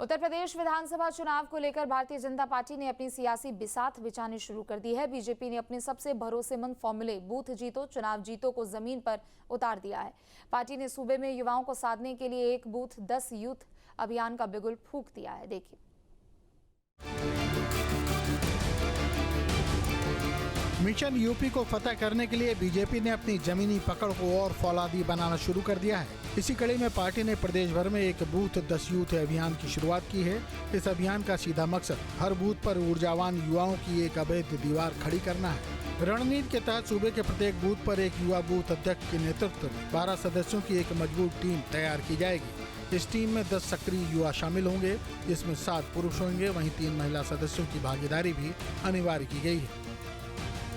उत्तर प्रदेश विधानसभा चुनाव को लेकर भारतीय जनता पार्टी ने अपनी सियासी बिसात बिछानी शुरू कर दी है। बीजेपी ने अपने सबसे भरोसेमंद फॉर्मूले बूथ जीतो चुनाव जीतो को जमीन पर उतार दिया है। पार्टी ने सूबे में युवाओं को साधने के लिए एक बूथ 10 यूथ अभियान का बिगुल फूंक दिया है। देखिए, मिशन यूपी को फतह करने के लिए बीजेपी ने अपनी जमीनी पकड़ को और फौलादी बनाना शुरू कर दिया है। इसी कड़ी में पार्टी ने प्रदेश भर में एक बूथ 10 यूथ अभियान की शुरुआत की है। इस अभियान का सीधा मकसद हर बूथ पर ऊर्जावान युवाओं की एक अवैध दीवार खड़ी करना है। रणनीति के तहत सूबे के प्रत्येक बूथ पर एक युवा बूथ अध्यक्ष के नेतृत्व में 12 सदस्यों की एक मजबूत टीम तैयार की जाएगी। इस टीम में 10 सक्रिय युवा शामिल होंगे, जिसमें 7 पुरुष होंगे। वहीं 3 महिला सदस्यों की भागीदारी भी अनिवार्य की गई है।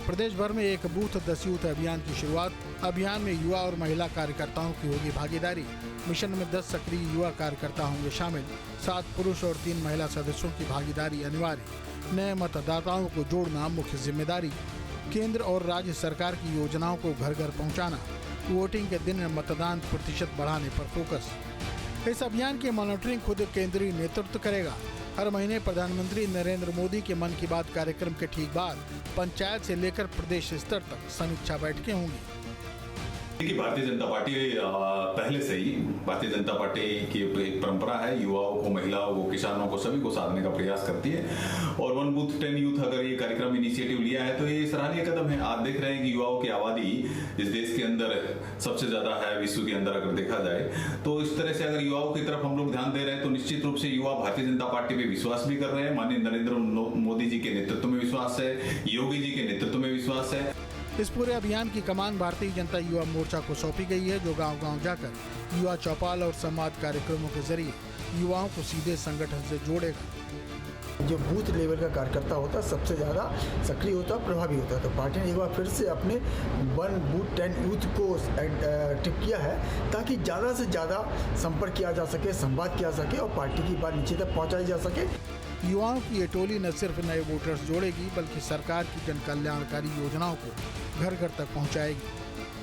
प्रदेश भर में एक बूथ 10 यूथ अभियान की शुरुआत। अभियान में युवा और महिला कार्यकर्ताओं की होगी भागीदारी। मिशन में 10 सक्रिय युवा कार्यकर्ता होंगे शामिल। 7 पुरुष और 3 महिला सदस्यों की भागीदारी अनिवार्य। नए मतदाताओं को जोड़ना मुख्य जिम्मेदारी। केंद्र और राज्य सरकार की योजनाओं को घर घर पहुँचाना। वोटिंग के दिन मतदान प्रतिशत बढ़ाने पर फोकस। इस अभियान की मॉनिटरिंग खुद केंद्रीय नेतृत्व करेगा। हर महीने प्रधानमंत्री नरेंद्र मोदी के मन की बात कार्यक्रम के ठीक बाद पंचायत से लेकर प्रदेश स्तर तक समीक्षा बैठकें होंगी। देखिए, भारतीय जनता पार्टी पहले से ही भारतीय जनता पार्टी की एक परंपरा है, युवाओं को, महिलाओं को, किसानों को, सभी को साधने का प्रयास करती है। और 1 बूथ 10 यूथ अगर ये कार्यक्रम इनिशिएटिव लिया है तो ये सराहनीय कदम है। आप देख रहे हैं कि युवाओं की आबादी इस देश के अंदर सबसे ज्यादा है, विश्व के अंदर अगर देखा जाए तो। इस तरह से अगर युवाओं की तरफ हम लोग ध्यान दे रहे हैं तो निश्चित रूप से युवा भारतीय जनता पार्टी पे विश्वास भी कर रहे हैं। माननीय नरेंद्र मोदी जी के नेतृत्व में विश्वास है, योगी जी के नेतृत्व में विश्वास है। इस पूरे अभियान की कमान भारतीय जनता युवा मोर्चा को सौंपी गई है, जो गांव-गांव जाकर युवा चौपाल और संवाद कार्यक्रमों के जरिए युवाओं को सीधे संगठन से जोड़ेगा। जो बूथ लेवल का कार्यकर्ता होता है सबसे ज़्यादा सक्रिय होता है, प्रभावी होता है। तो पार्टी ने एक बार फिर से अपने 1 बूथ 10 यूथ को एक्टिव किया है ताकि ज़्यादा से ज़्यादा संपर्क किया जा सके, संवाद किया सके और पार्टी की बात नीचे तक पहुँचाई जा सके। युवाओं की ये टोली न सिर्फ नए वोटर्स जोड़ेगी बल्कि सरकार की जन कल्याणकारी योजनाओं को घर घर तक पहुंचाएगी।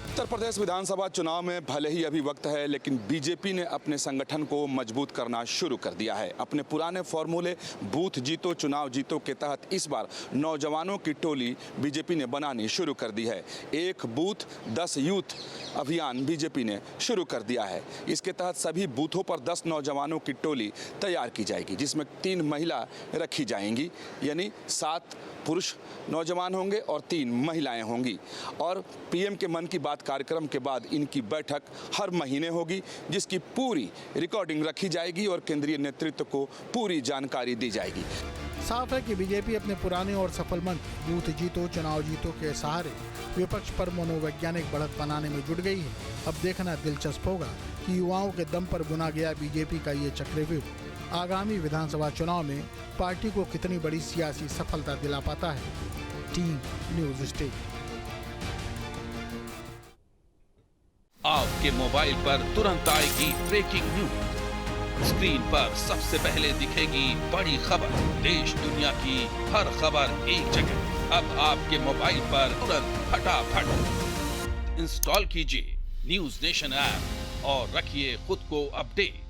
उत्तर प्रदेश विधानसभा चुनाव में भले ही अभी वक्त है, लेकिन बीजेपी ने अपने संगठन को मजबूत करना शुरू कर दिया है। अपने पुराने फॉर्मूले बूथ जीतो चुनाव जीतो के तहत इस बार नौजवानों की टोली बीजेपी ने बनानी शुरू कर दी है। एक बूथ 10 यूथ अभियान बीजेपी ने शुरू कर दिया है। इसके तहत सभी बूथों पर 10 नौजवानों की टोली तैयार की जाएगी, जिसमें 3 महिला रखी जाएंगी, यानी 7 पुरुष नौजवान होंगे और 3 महिलाएं होंगी। और पीएम के मन की बात कार्यक्रम के बाद इनकी बैठक हर महीने होगी, जिसकी पूरी रिकॉर्डिंग रखी जाएगी और केंद्रीय नेतृत्व को पूरी जानकारी दी जाएगी। साफ है कि बीजेपी अपने पुराने और सफल मंत्र बूथ जीतो चुनाव जीतो के सहारे विपक्ष पर मनोवैज्ञानिक बढ़त बनाने में जुट गई है। अब देखना दिलचस्प होगा कि युवाओं के दम पर बुना गया बीजेपी का ये चक्रव्यूह आगामी विधानसभा चुनाव में पार्टी को कितनी बड़ी सियासी सफलता दिला पाता है। Team news state. आपके मोबाइल पर तुरंत आएगी ब्रेकिंग न्यूज। स्क्रीन पर सबसे पहले दिखेगी बड़ी खबर। देश दुनिया की हर खबर एक जगह। अब आपके मोबाइल पर तुरंत फटाफट इंस्टॉल कीजिए न्यूज़ नेशन ऐप और रखिए खुद को अपडेट।